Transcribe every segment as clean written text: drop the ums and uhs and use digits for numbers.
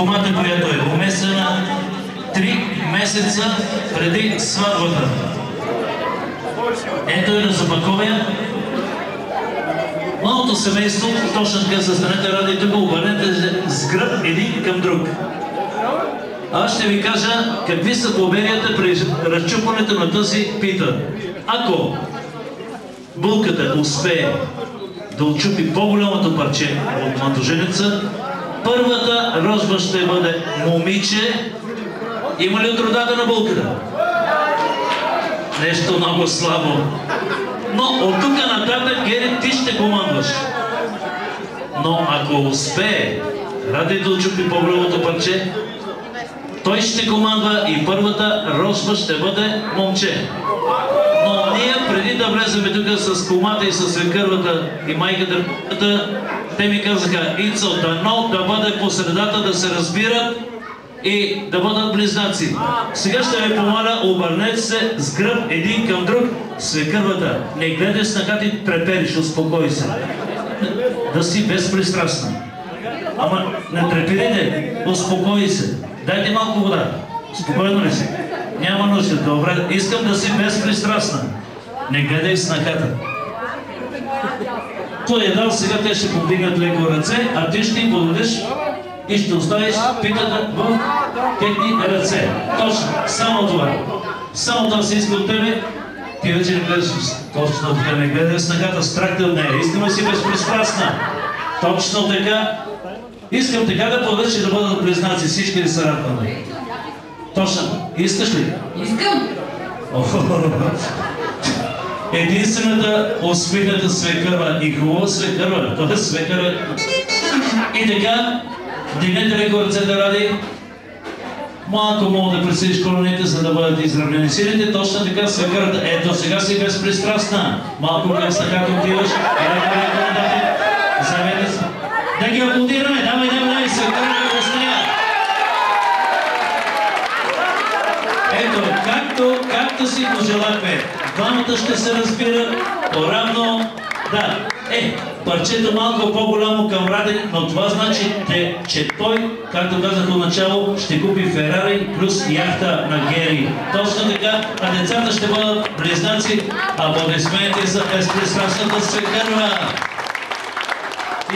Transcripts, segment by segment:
Кумата, която е умесена 3 месеца преди сватбата. Ето е да запаковя. Малото семейство, точно така застанете ради тук, обърнете с гръб един към друг. Аз ще ви кажа какви са поверията при разчупването на тази пита. Ако булката успее да отчупи по-голямото парче от младоженеца, първата рожба ще бъде момиче. Има ли от родата на булката? Нещо много слабо. Но от тук нататък, Гери, ти ще командваш. Но ако успее ради да отчупи по-голямото парче, той ще командва и първата рожба ще бъде момче. Но ние преди да влеземе тук с кумата и с свекървата и майката, те ми казаха: Ицо, дано да бъде по средата, да се разбират и да бъдат близнаци. Сега ще ви помоля, обърнете се с гръб един към друг. Свекървата, не гледай с нахати и трепериш, успокой се. Да си безпристрастна. Ама не треперите, успокой се. Дайте малко вода. Спокойно ли си? Няма нужда. Добре, искам да си безпристрастна. Не гледай с нахата. Той е дал, сега те ще повдигнат леко ръце, а ти ще им подадеш и ще оставиш питата в техни ръце. Точно, само това. Само това се иска от тебе. Ти вече не гледаш точно така, не гледай с нахата, страхте от нея. Искаме си безпристрастна. Точно така. Искам така да подадеш и да бъдат близнаци. Всички ли са радвани? Точно. Искаш ли? Искам. Единствената успитата свекърва и хубава свекърва, т.е. свекърва. И така, вдигнете леко ръцете ради. Малко мога да пресидиш колените, за да бъдат изравнени силите. Точно така свекървата. Ето сега си безпристрастна. Малко към стъкато отиваш. Заведе се. Да ги аплодираме. Давай, свекърва го с нея. Ето, както си пожелахме. Двамата ще се разбират по-равно. Да, парчето малко по-голямо към Ради, но това значи, че той, както казах отначало, ще купи Ферари плюс яхта на Гери. Точно така, а децата ще бъдат близнаци. Аплодисменти за безпристрастната свекърва.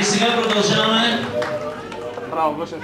И сега продължаваме. Браво, Гошев.